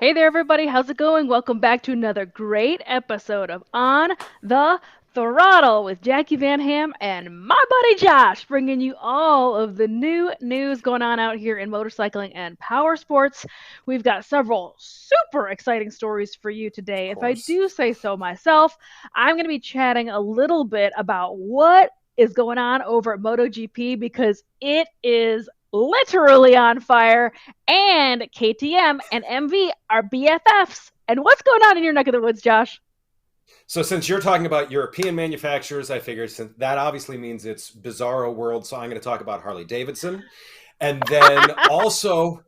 Hey there, everybody. How's it going? Welcome back to another great episode of On the Throttle with Jacqui Van Ham and my buddy Josh, bringing you all of the new news going on out here in motorcycling and power sports. We've got several super exciting stories for you Of today. If I course. do say so myself, I'm going to be chatting a little bit about what is going on over at MotoGP because it is literally on fire, and KTM and MV are BFFs. And what's going on in your neck of the woods, Josh? So since you're talking about European manufacturers, I figured since that obviously means it's bizarro world, so I'm going to talk about Harley-Davidson. And then also,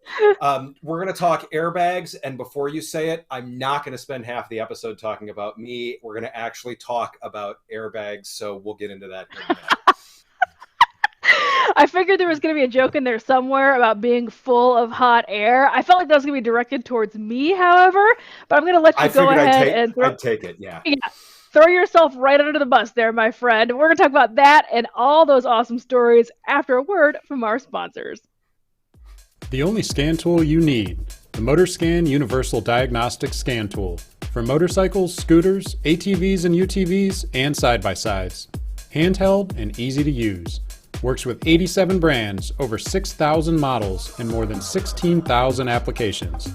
we're going to talk airbags. And before you say it, I'm not going to spend half the episode talking about me. We're going to actually talk about airbags. So we'll get into that in a minute. I figured there was going to be a joke in there somewhere about being full of hot air. I felt like that was going to be directed towards me, however, but I'm going to let I you go figured ahead and I'd take it. Yeah. yeah, throw yourself right under the bus there, my friend. We're going to talk about that and all those awesome stories after a word from our sponsors. The only scan tool you need, the MotorScan Universal Diagnostic Scan Tool, for motorcycles, scooters, ATVs and UTVs, and side-by-sides. Handheld and easy to use. Works with 87 brands, over 6,000 models, and more than 16,000 applications.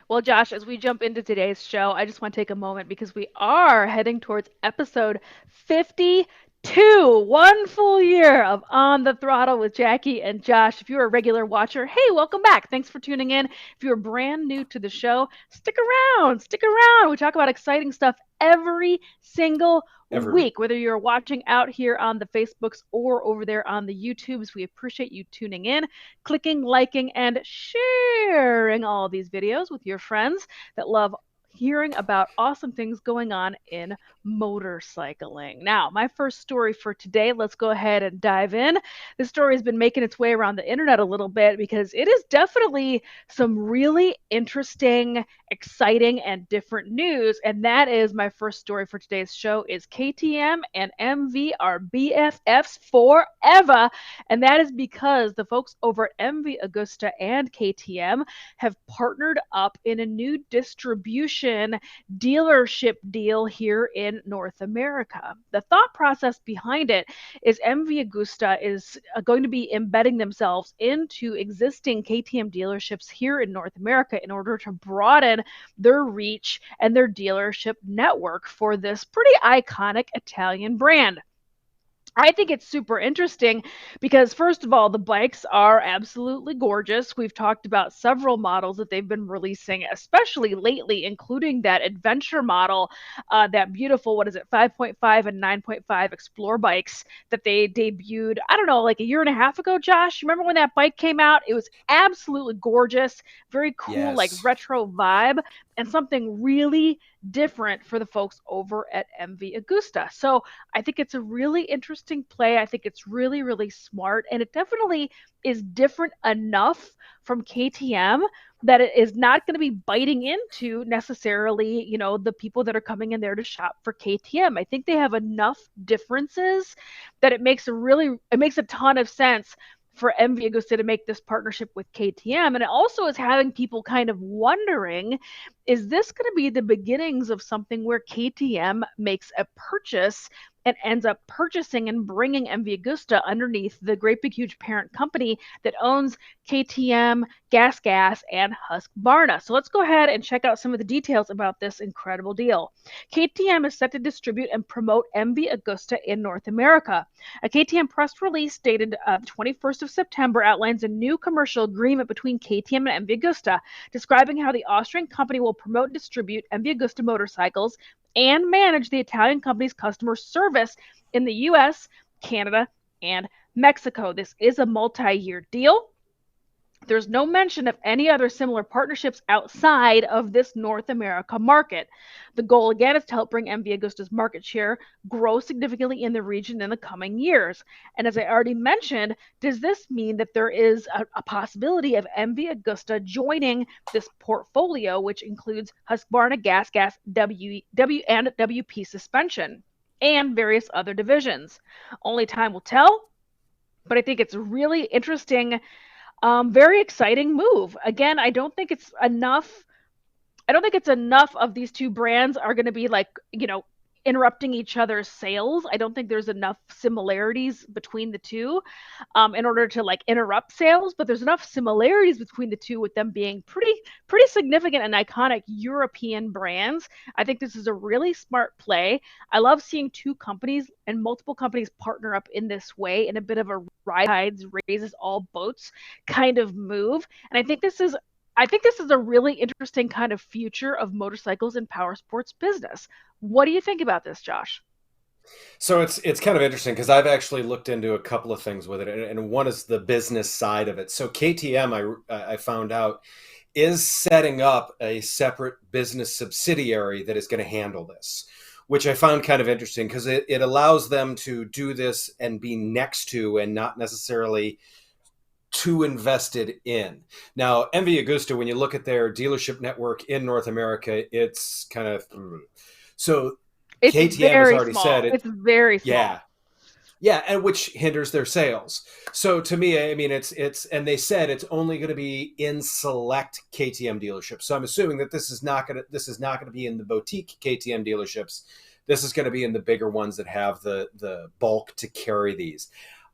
Well, Josh, as we jump into today's show, I just want to take a moment because we are heading towards episode 52, one full year of On the Throttle with Jacqui and Josh. If you're a regular watcher, hey, welcome back. Thanks for tuning in. If you're brand new to the show, stick around, stick around. We talk about exciting stuff every single Every week. week, whether you're watching out here on the Facebooks or over there on the YouTubes. We appreciate you tuning in, clicking, liking, and sharing all these videos with your friends that love hearing about awesome things going on in motorcycling. Now, my first story for today, let's go ahead and dive in. This story has been making its way around the internet a little bit because it is definitely some really interesting, exciting, and different news. And that is my first story for today's show is KTM and MV are BFFs forever. And that is because the folks over at MV Augusta and KTM have partnered up in a new distribution dealership deal here in North America. The thought process behind it is MV Augusta is going to be embedding themselves into existing KTM dealerships here in North America in order to broaden their reach and their dealership network for this pretty iconic Italian brand. I think it's super interesting because, first of all, the bikes are absolutely gorgeous. We've talked about several models that they've been releasing, especially lately, including that adventure model, that beautiful, what is it, 5.5 and 9.5 Explore bikes that they debuted, I don't know, like a year and a half ago, Josh. Remember when that bike came out? It was absolutely gorgeous, very cool, like Yes. retro vibe, and something really different for the folks over at MV Augusta. So, I think it's a really interesting play. I think it's really, really smart. And it definitely is different enough from KTM that it is not going to be biting into necessarily, the people that are coming in there to shop for KTM. I think they have enough differences that it makes a ton of sense for MV Augusta to make this partnership with KTM. And it also is having people kind of wondering, is this going to be the beginnings of something where KTM makes a purchase and ends up purchasing and bringing MV Augusta underneath the great big huge parent company that owns KTM, Gas, and Husqvarna. So let's go ahead and check out some of the details about this incredible deal. KTM is set to distribute and promote MV Augusta in North America. A KTM press release dated 21st of September outlines a new commercial agreement between KTM and MV Augusta, describing how the Austrian company will promote and distribute MV Augusta motorcycles and manage the Italian company's customer service in the US, Canada, and Mexico. This is a multi-year deal. There's no mention of any other similar partnerships outside of this North America market. The goal, again, is to help bring MV Augusta's market share grow significantly in the region in the coming years. And as I already mentioned, does this mean that there is a possibility of MV Augusta joining this portfolio, which includes Husqvarna Gas, and WP suspension, and various other divisions? Only time will tell, but I think it's really interesting Very exciting move. Again, I don't think it's enough. I don't think it's enough of these two brands are going to be like, interrupting each other's sales. I don't think there's enough similarities between the two in order to like interrupt sales, but there's enough similarities between the two with them being pretty significant and iconic European brands. I think this is a really smart play. I love seeing two companies and multiple companies partner up in this way in a bit of a rise tides raises all boats kind of move. And I think this is a really interesting kind of future of motorcycles and power sports business. What do you think about this, Josh? So it's kind of interesting because I've actually looked into a couple of things with it, and one is the business side of it. So KTM, I found out, is setting up a separate business subsidiary that is going to handle this, which I found kind of interesting because it allows them to do this and be next to and not necessarily too invested in. Now, MV Augusta, when you look at their dealership network in North America, it's kind of so. It's KTM has very already small. said it. It's very small. Yeah, yeah, and which hinders their sales. So to me, I mean, it's and they said it's only going to be in select KTM dealerships. So I'm assuming that this is not going to be in the boutique KTM dealerships. This is going to be in the bigger ones that have the bulk to carry these.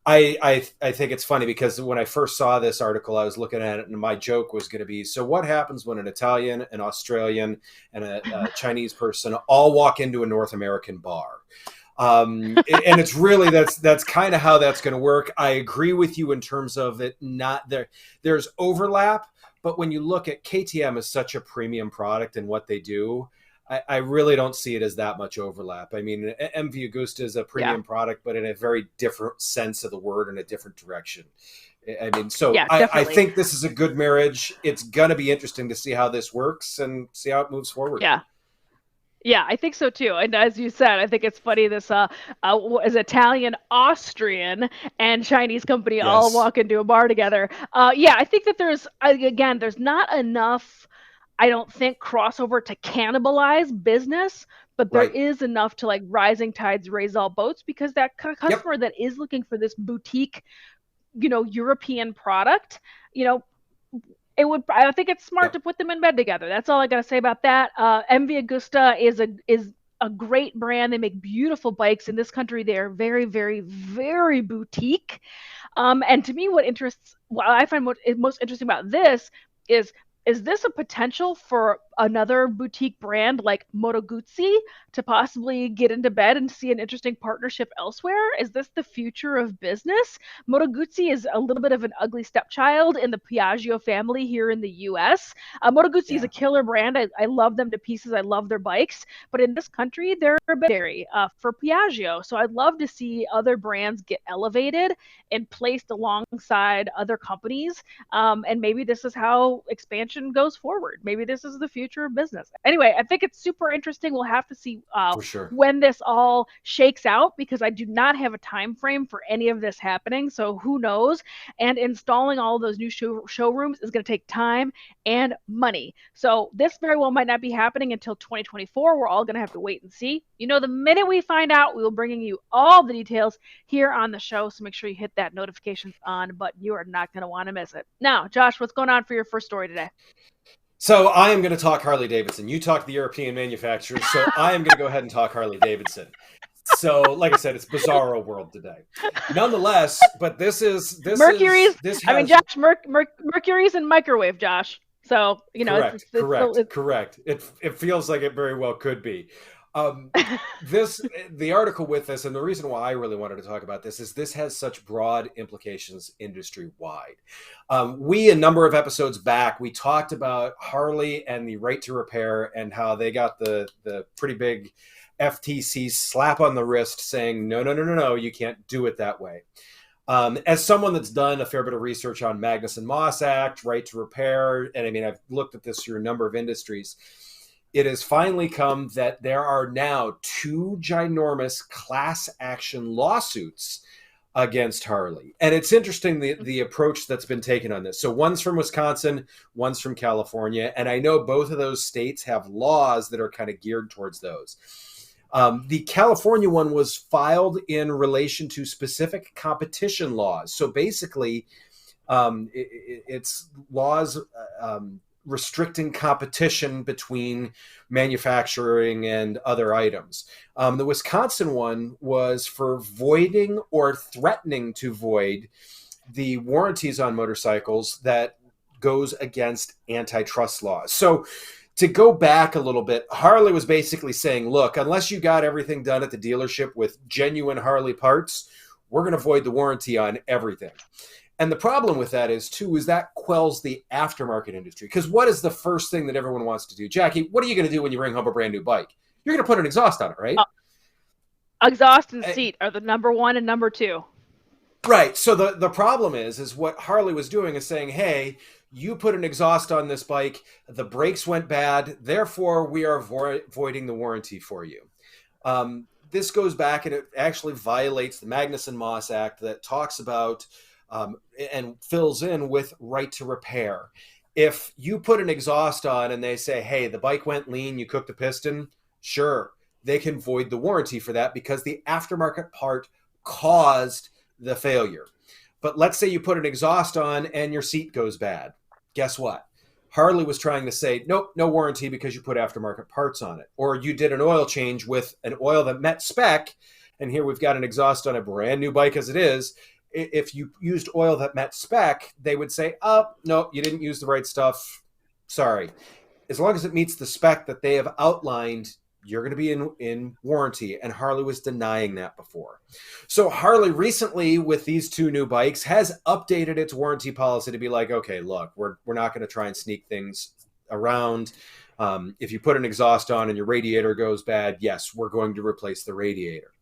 I think it's funny because when I first saw this article, I was looking at it and my joke was going to be, so what happens when an Italian, an Australian, and a Chinese person all walk into a North American bar? And it's really, that's kind of how that's going to work. I agree with you in terms of it not there. There's overlap, but when you look at KTM as such a premium product and what they do, I really don't see it as that much overlap. I mean, MV Augusta is a premium product, but in a very different sense of the word, in a different direction. I mean, so Yeah, I think this is a good marriage. It's going to be interesting to see how this works and see how it moves forward. Yeah. Yeah, I think so too. And as you said, I think it's funny this is Italian, Austrian, and Chinese company all Yes. walk into a bar together. Yeah, I think that there's not enough, I don't think, crossover to cannibalize business, but there Right. is enough to like rising tides raise all boats because that Yep. customer that is looking for this boutique, European product, you know, I think it's smart Yep. to put them in bed together. That's all I got to say about that. MV Augusta is a great brand. They make beautiful bikes in this country. They are very, very, very boutique. And to me, what I find most interesting about this is this a potential for another boutique brand like Moto Guzzi to possibly get into bed and see an interesting partnership elsewhere? Is this the future of business? Moto Guzzi is a little bit of an ugly stepchild in the Piaggio family here in the US. Moto Guzzi is a Yeah. killer brand. I love them to pieces. I love their bikes. But in this country, they're a bit scary for Piaggio. So I'd love to see other brands get elevated and placed alongside other companies. And maybe this is how expansion goes forward. Maybe this is the future of business. Anyway, I think it's super interesting. We'll have to see For sure. when this all shakes out because I do not have a time frame for any of this happening. So who knows? And installing all those new showrooms is going to take time and money. So this very well might not be happening until 2024. We're all going to have to wait and see. The minute we find out, we will bringing you all the details here on the show. So make sure you hit that notifications on button. You are not going to want to miss it. Now, Josh, what's going on for your first story today? So I am going to talk Harley-Davidson. You talk the European manufacturers, so I am going to go ahead and talk Harley-Davidson. So, like I said, it's bizarro world today. Nonetheless, but Mercury's. I mean, Josh, Mercury's in microwave, Josh. So correct. It feels like it very well could be. The article with this, and the reason why I really wanted to talk about this is this has such broad implications industry wide. A number of episodes back, we talked about Harley and the right to repair and how they got the pretty big FTC slap on the wrist saying, no, you can't do it that way. As someone that's done a fair bit of research on Magnuson Moss Act, right to repair, and I mean, I've looked at this through a number of industries, it has finally come that there are now 2 ginormous class action lawsuits against Harley. And it's interesting the approach that's been taken on this. So one's from Wisconsin, one's from California. And I know both of those states have laws that are kind of geared towards those. The California one was filed in relation to specific competition laws. So basically, It's laws restricting competition between manufacturing and other items. The Wisconsin one was for voiding or threatening to void the warranties on motorcycles that goes against antitrust laws. So to go back a little bit, Harley was basically saying, look, unless you got everything done at the dealership with genuine Harley parts, we're going to void the warranty on everything. And the problem with that is, too, is that quells the aftermarket industry. Because what is the first thing that everyone wants to do? Jacqui, what are you going to do when you bring home a brand new bike? You're going to put an exhaust on it, right? Exhaust and seat are the number one and number two. Right. So the problem is what Harley was doing is saying, hey, you put an exhaust on this bike, the brakes went bad, therefore we are voiding the warranty for you. This goes back and it actually violates the Magnuson-Moss Act that talks about and fills in with right to repair. If you put an exhaust on and they say, hey, the bike went lean, you cooked the piston, sure, they can void the warranty for that because the aftermarket part caused the failure. But let's say you put an exhaust on and your seat goes bad. Guess what? Harley was trying to say, nope, no warranty because you put aftermarket parts on it. Or you did an oil change with an oil that met spec, and here we've got an exhaust on a brand new bike as it is. If you used oil that met spec, they would say, oh, no, you didn't use the right stuff. Sorry. As long as it meets the spec that they have outlined, you're going to be in warranty. And Harley was denying that before. So Harley recently, with these two new bikes, has updated its warranty policy to be like, okay, look, we're not going to try and sneak things around. If you put an exhaust on and your radiator goes bad, yes, we're going to replace the radiator.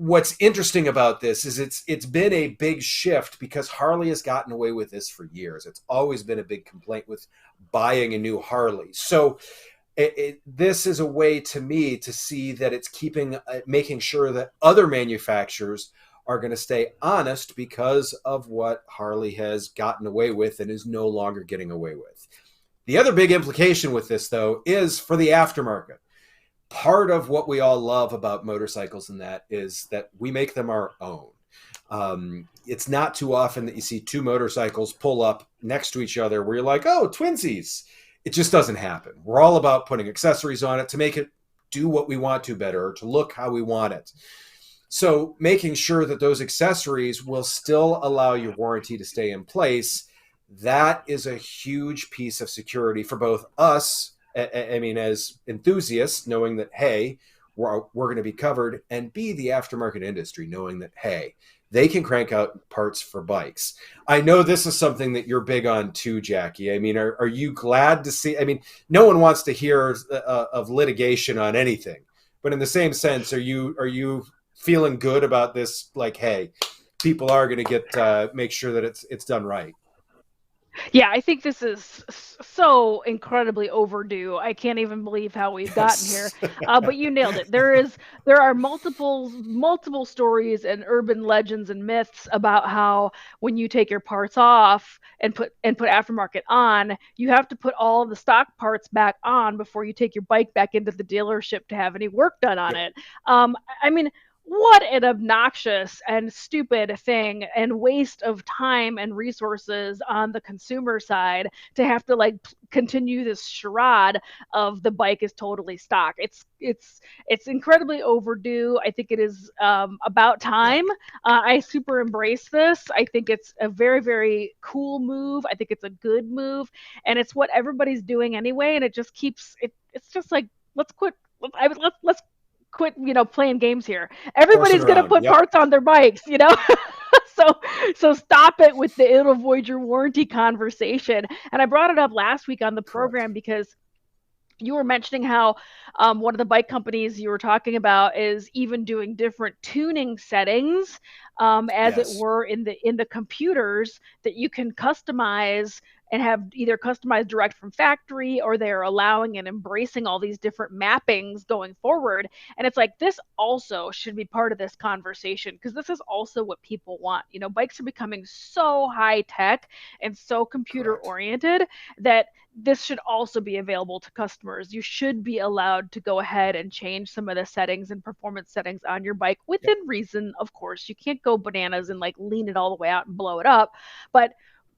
What's interesting about this is it's been a big shift because Harley has gotten away with this for years. It's always been a big complaint with buying a new Harley. So this is a way to me to see that it's making sure that other manufacturers are going to stay honest because of what Harley has gotten away with and is no longer getting away with. The other big implication with this, though, is for the aftermarket. Part of what we all love about motorcycles and that is that we make them our own. It's not too often that you see two motorcycles pull up next to each other where you're like, oh, twinsies. It just doesn't happen. We're all about putting accessories on it to make it do what we want to better, or to look how we want it. So making sure that those accessories will still allow your warranty to stay in place, that is a huge piece of security for both us, I mean, as enthusiasts, knowing that, hey, we're going to be covered, and B, the aftermarket industry, knowing that, hey, they can crank out parts for bikes. I know this is something that you're big on too, Jacqui. I mean, are you glad to see? I mean, no one wants to hear of litigation on anything, but in the same sense, are you feeling good about this? Like, hey, people are going to get make sure that it's done right. Yeah, I think this is so incredibly overdue. I can't even believe how we've gotten here. But you nailed it. There are multiple stories and urban legends and myths about how when you take your parts off and put aftermarket on, you have to put all of the stock parts back on before you take your bike back into the dealership to have any work done on it. I mean, what an obnoxious and stupid thing and waste of time and resources on the consumer side to have to like continue this charade of the bike is totally stock. It's incredibly overdue. I think it is about time. I super embrace this. I think it's a very, very cool move. I think it's a good move, and it's what everybody's doing anyway. And it just keeps it. It's just like, let's quit. Let's quit, playing games here. Everybody's going to put parts on their bikes, So stop it with the it'll void your warranty conversation. And I brought it up last week on the program because you were mentioning how one of the bike companies you were talking about is even doing different tuning settings, as it were, in the computers that you can customize and have either customized direct from factory, or they're allowing and embracing all these different mappings going forward. And it's like, this also should be part of this conversation, because this is also what people want. You know, bikes are becoming so high tech and so computer oriented that this should also be available to customers. You should be allowed to go ahead and change some of the settings and performance settings on your bike within reason, of course. You can't go bananas and like lean it all the way out and blow it up. But,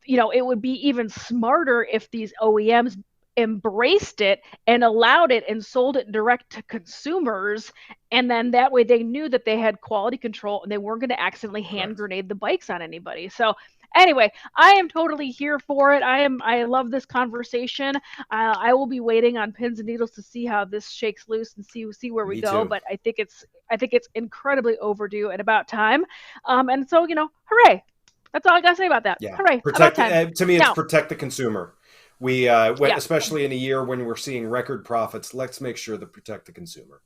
you know, it would be even smarter if these OEMs embraced it and allowed it and sold it direct to consumers. And then that way they knew that they had quality control and they weren't going to accidentally hand grenade the bikes on anybody. So anyway, I am totally here for it. I love this conversation. I will be waiting on pins and needles to see how this shakes loose and see where we go. But I think it's incredibly overdue and about time. And so, you know, hooray! That's all I gotta say about that. Yeah, hooray! Protect. About time. To me, it's Now, protect the consumer. We, especially in a year when we're seeing record profits, let's make sure to protect the consumer.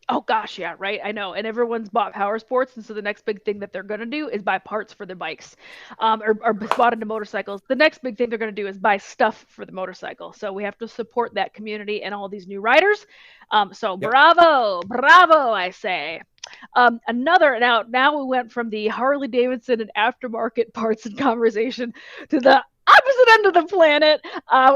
Oh gosh, yeah, right. I know, and everyone's bought power sports, and so the next big thing that they're gonna do is buy parts for their bikes, or bought into motorcycles. The next big thing they're gonna do is buy stuff for the motorcycle. So we have to support that community and all these new riders. So bravo, I say. Now we went from the Harley-Davidson and aftermarket parts and conversation to the opposite end of the planet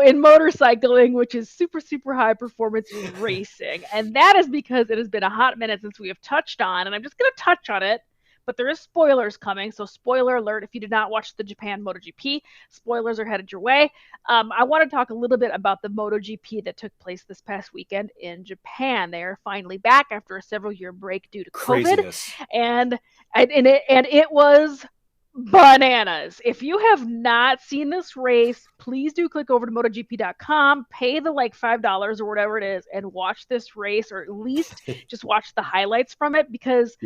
in motorcycling, which is super high performance racing. And that is because it has been a hot minute since we have touched on, and I'm just going to touch on it, but there is spoilers coming. So spoiler alert, if you did not watch the Japan MotoGP, spoilers are headed your way. I want to talk a little bit about the MotoGP that took place this past weekend in Japan. They are finally back after a several-year break due to COVID. And it was bananas. If you have not seen this race, please do click over to MotoGP.com, pay the like $5 or whatever it is, and watch this race, or at least just watch the highlights from it, because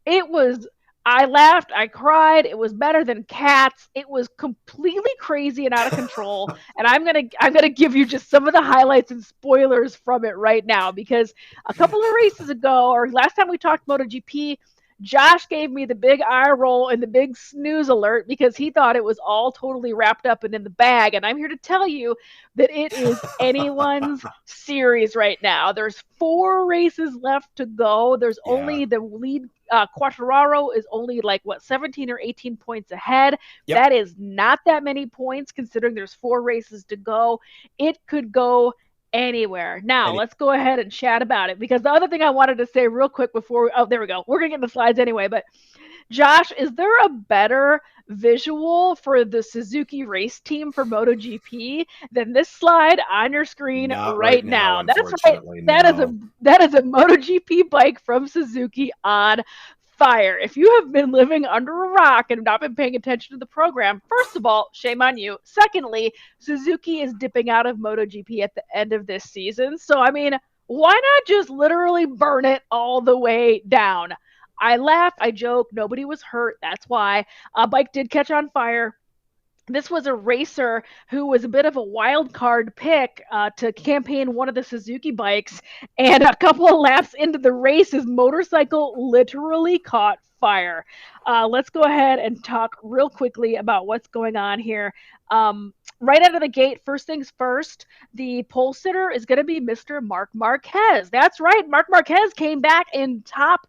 it was, I laughed, I cried, it was better than Cats. It was completely crazy and out of control. And I'm gonna give you just some of the highlights and spoilers from it right now, because a couple of races ago, or last time we talked MotoGP, Josh gave me the big eye roll and the big snooze alert because he thought it was all totally wrapped up and in the bag. And I'm here to tell you that it is anyone's series right now. There's 4 races left to go. There's only the lead. Quartararo is only 17 or 18 points ahead. That is not that many points considering there's 4 races to go. It could go anywhere. Now, let's go ahead and chat about it, because the other thing I wanted to say real quick before, there we go. We're going to get in the slides anyway, but Josh, is there a better visual for the Suzuki race team for MotoGP than this slide on your screen right now? That's right. That is a MotoGP bike from Suzuki on fire. If you have been living under a rock and not been paying attention to the program, first of all, shame on you. Secondly, Suzuki is dipping out of MotoGP at the end of this season. So, I mean, why not just literally burn it all the way down? I laughed, I joked, nobody was hurt. That's why. Bike did catch on fire. This was a racer who was a bit of a wild card pick to campaign one of the Suzuki bikes, and a couple of laps into the race, his motorcycle literally caught fire. Let's go ahead and talk real quickly about what's going on here. Right out of the gate, first things first, the pole sitter is going to be Mr. Marc Marquez. That's right. Marc Marquez came back in top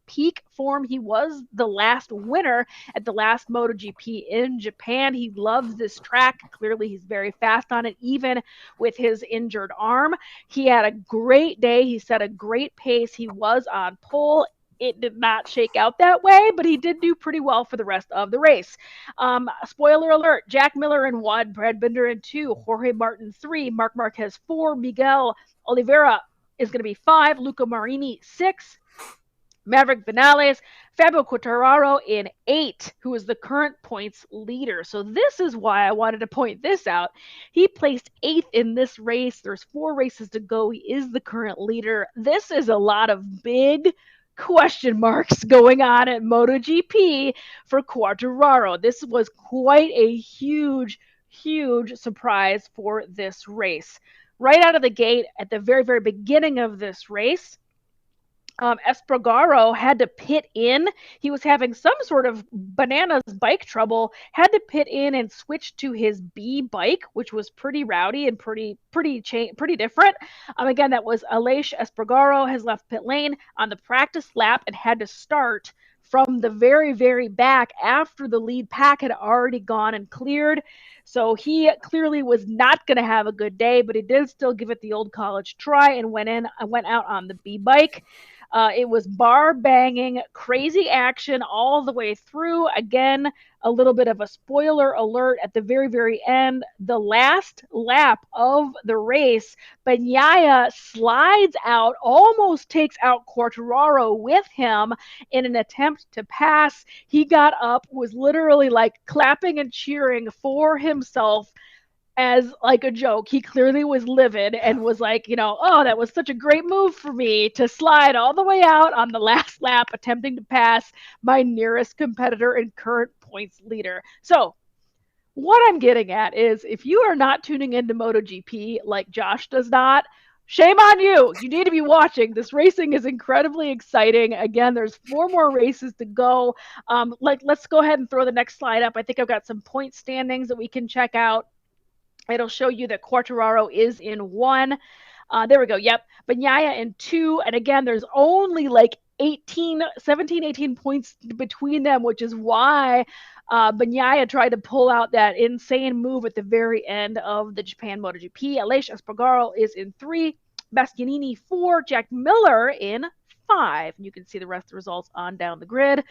peak form. He was the last winner at the last MotoGP in Japan. He loves this track. Clearly, he's very fast on it, even with his injured arm. He had a great day. He set a great pace. He was on pole. It did not shake out that way, but he did do pretty well for the rest of the race. Spoiler alert, Jack Miller in 1, Brad Binder in 2, Jorge Martin 3, Marc Marquez 4, Miguel Oliveira is going to be 5, Luca Marini 6, Maverick Vinales, Fabio Quartararo in 8, who is the current points leader. So this is why I wanted to point this out. He placed 8th in this race. There's 4 races to go. He is the current leader. This is a lot of big question marks going on at MotoGP for Quartararo. This was quite a huge surprise for this race. Right out of the gate, at the very beginning of this race, Espargaro had to pit in. He was having some sort of bananas bike trouble, had to pit in and switch to his B bike, which was pretty rowdy and pretty different. Again, that was Aleix Espargaro has left pit lane on the practice lap and had to start from the very, very back after the lead pack had already gone and cleared. So he clearly was not going to have a good day, but he did still give it the old college try and went out on the B bike. It was bar banging, crazy action all the way through. Again, a little bit of a spoiler alert at the very, very end. The last lap of the race, Bagnaia slides out, almost takes out Quartararo with him in an attempt to pass. He got up, was literally like clapping and cheering for himself as like a joke. He clearly was livid and was like, oh, that was such a great move for me to slide all the way out on the last lap, attempting to pass my nearest competitor and current points leader. So what I'm getting at is, if you are not tuning into MotoGP like Josh does not, shame on you. You need to be watching. This racing is incredibly exciting. Again, there's 4 more races to go. Let's go ahead and throw the next slide up. I think I've got some point standings that we can check out. It'll show you that Quartararo is in 1. There we go. Yep. Bagnaia in 2. And again, there's only like 17, 18 points between them, which is why Bagnaia tried to pull out that insane move at the very end of the Japan MotoGP. Aleix Espargaro is in 3. Bastianini 4. Jack Miller in 5. You can see the rest of the results on down the grid.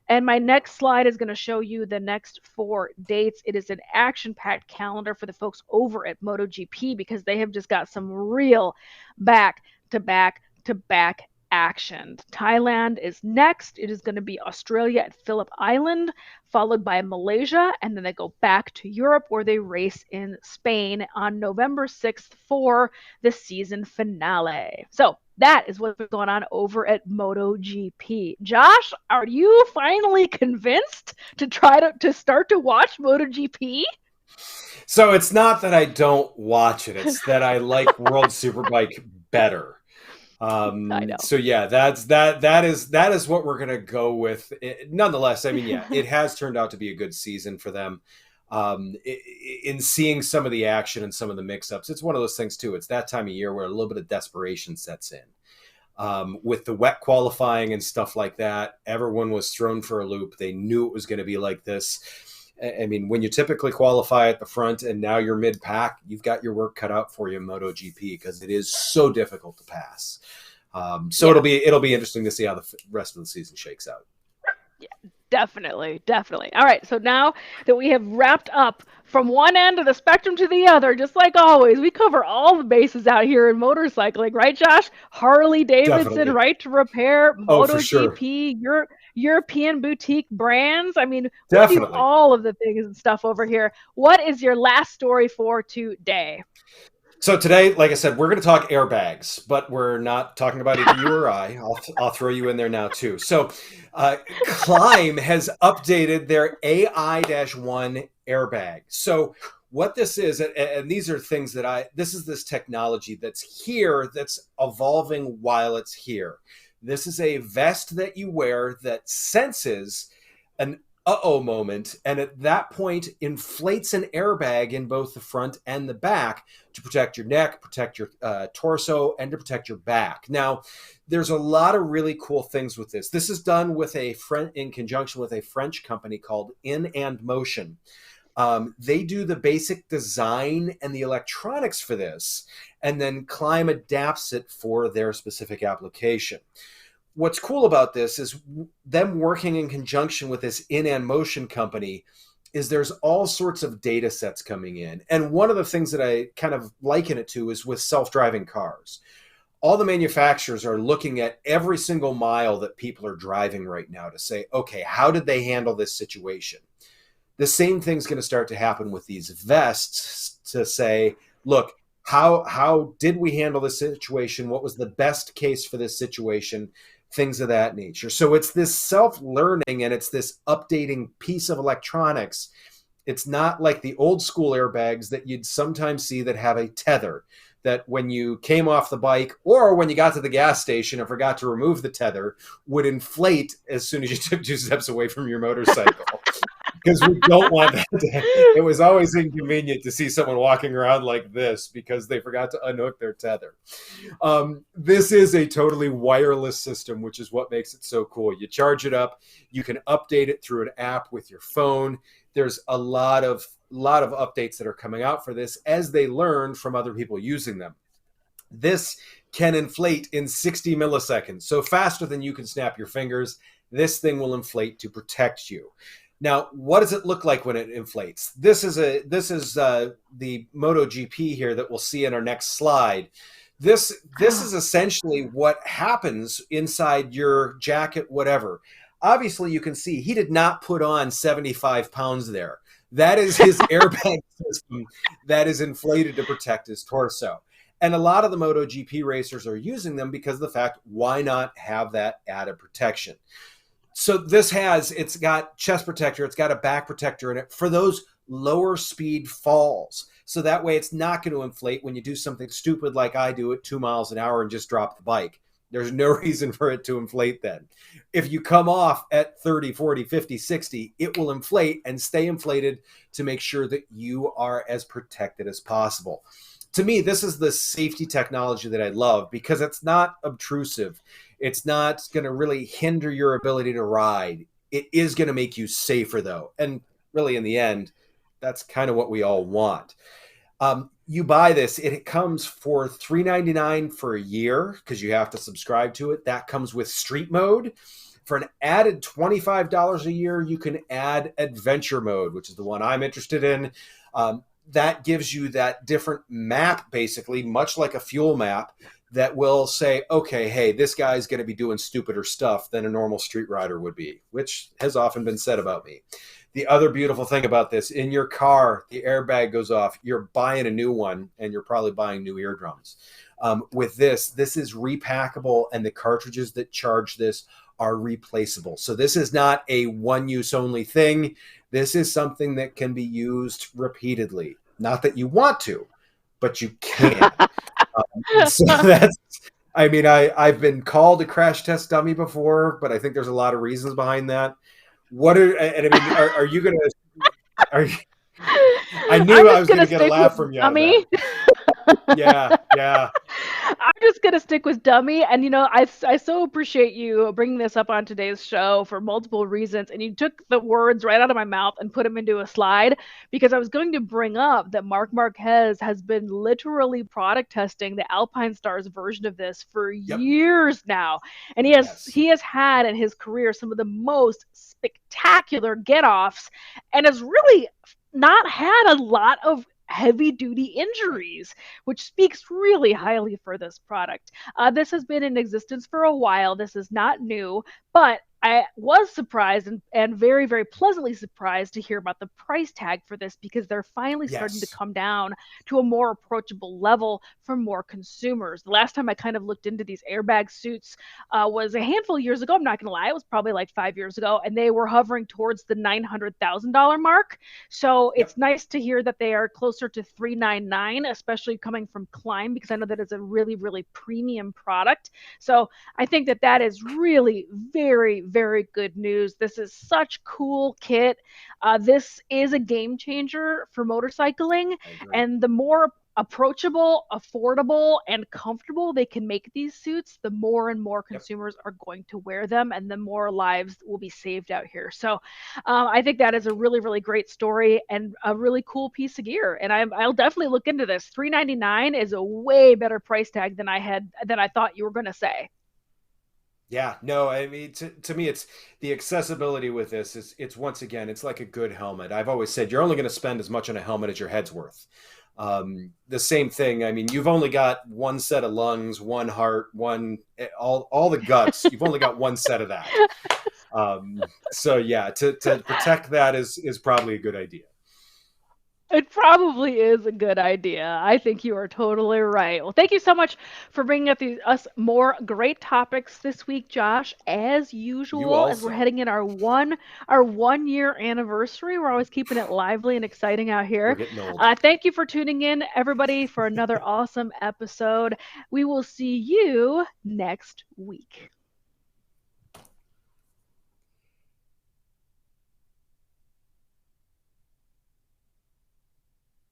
And my next slide is going to show you the next 4 dates. It is an action-packed calendar for the folks over at MotoGP, because they have just got some real back-to-back-to-back action. Thailand is next. It is going to be Australia at Phillip Island, followed by Malaysia, and then they go back to Europe, where they race in Spain on November 6th for the season finale. So that is what's going on over at MotoGP. Josh, are you finally convinced to try to start to watch MotoGP? So it's not that I don't watch it; it's that I like World Superbike better. I know. So yeah, that is what we're gonna go with. Nonetheless, I mean, yeah, it has turned out to be a good season for them. In seeing some of the action and some of the mix-ups, it's one of those things too. It's that time of year where a little bit of desperation sets in. With the wet qualifying and stuff like that, everyone was thrown for a loop. They knew it was going to be like this. I mean, when you typically qualify at the front and now you're mid-pack, you've got your work cut out for you in MotoGP, because it is so difficult to pass. So yeah. It'll be interesting to see how the rest of the season shakes out. Yeah, definitely. All right, so now that we have wrapped up from one end of the spectrum to the other, just like always, we cover all the bases out here in motorcycling, right, Josh? Harley-Davidson, right to repair, MotoGP, sure. European boutique brands. I mean, we do all of the things and stuff over here. What is your last story for today? So today, like I said, we're going to talk airbags, but we're not talking about either you or I. I'll throw you in there now too. So Klim has updated their AI-1 airbag. So what this is, and these are things this is this technology that's here, that's evolving while it's here. This is a vest that you wear that senses an uh-oh moment, and at that point inflates an airbag in both the front and the back to protect your neck, protect your torso, and to protect your back. Now, there's a lot of really cool things with this. This is done with in conjunction with a French company called In and Motion. They do the basic design and the electronics for this, and then Klim adapts it for their specific application. What's cool about this is them working in conjunction with this In and Motion company is there's all sorts of data sets coming in. And one of the things that I kind of liken it to is with self-driving cars. All the manufacturers are looking at every single mile that people are driving right now to say, okay, how did they handle this situation? The same thing's going to start to happen with these vests to say, look, how did we handle this situation? What was the best case for this situation? Things of that nature. So it's this self-learning and it's this updating piece of electronics. It's not like the old school airbags that you'd sometimes see that have a tether. that when you came off the bike or when you got to the gas station and forgot to remove the tether would inflate as soon as you took 2 steps away from your motorcycle. Because we don't want that. It was always inconvenient to see someone walking around like this because they forgot to unhook their tether. This is a totally wireless system, which is what makes it so cool. You charge it up. You can update it through an app with your phone. There's a lot of updates that are coming out for this as they learn from other people using them. This can inflate in 60 milliseconds. So faster than you can snap your fingers, this thing will inflate to protect you. Now, what does it look like when it inflates? This is the MotoGP here that we'll see in our next slide. This is essentially what happens inside your jacket, whatever. Obviously, you can see he did not put on 75 pounds there. That is his airbag system that is inflated to protect his torso. And a lot of the MotoGP racers are using them because of the fact, why not have that added protection? So it's got chest protector, it's got a back protector in it for those lower speed falls. So that way it's not going to inflate when you do something stupid like I do at 2 miles an hour and just drop the bike. There's no reason for it to inflate then. If you come off at 30, 40, 50, 60, it will inflate and stay inflated to make sure that you are as protected as possible. To me, this is the safety technology that I love because it's not obtrusive. It's not going to really hinder your ability to ride. It is going to make you safer, though. And really, in the end, that's kind of what we all want. You buy this, it comes for $3.99 for a year because you have to subscribe to it. That comes with street mode. For an added $25 a year, you can add adventure mode, which is the one I'm interested in. That gives you that different map, basically, much like a fuel map, that will say, okay, hey, this guy's going to be doing stupider stuff than a normal street rider would be, which has often been said about me. The other beautiful thing about this, in your car, the airbag goes off. You're buying a new one, and you're probably buying new eardrums. With this is repackable, and the cartridges that charge this are replaceable. So this is not a one-use only thing. This is something that can be used repeatedly. Not that you want to, but you can. So that's, I mean, I've been called a crash test dummy before, but I think there's a lot of reasons behind that. Are you going to, I knew I was going to get a laugh from you. Dummy. Yeah. I'm just going to stick with dummy. And, you know, I so appreciate you bringing this up on today's show for multiple reasons. And you took the words right out of my mouth and put them into a slide, because I was going to bring up that Marc Marquez has been literally product testing the Alpine Stars version of this for years now. And he has had in his career some of the most spectacular get-offs and has really not had a lot of heavy duty injuries, which speaks really highly for this product. This has been in existence for a while. This is not new, but I was surprised and very, very pleasantly surprised to hear about the price tag for this, because they're finally starting to come down to a more approachable level for more consumers. The last time I kind of looked into these airbag suits was a handful of years ago. I'm not going to lie. It was probably like 5 years ago, and they were hovering towards the $900,000 mark. So it's nice to hear that they are closer to $399, especially coming from Klim, because I know that it's a really, really premium product. So I think that is really very, very good news. This is such cool kit. This is a game changer for motorcycling, and the more approachable, affordable, and comfortable they can make these suits, the more and more consumers are going to wear them, and the more lives will be saved out here. So I think that is a really, really great story and a really cool piece of gear. And I'll definitely look into this. $399 is a way better price tag than I thought you were going to say. Yeah, no, I mean, to me, it's the accessibility with this. It's once again, it's like a good helmet. I've always said you're only going to spend as much on a helmet as your head's worth. The same thing. I mean, you've only got one set of lungs, one heart, all the guts. You've only got one set of that. So yeah, to protect that is probably a good idea. It probably is a good idea. I think you are totally right. Well, thank you so much for bringing up us more great topics this week, Josh. As You usual, as we're also. heading in our 1 year anniversary, we're always keeping it lively and exciting out We're here. getting old. Thank you for tuning in, everybody, for another awesome episode. We will see you next week.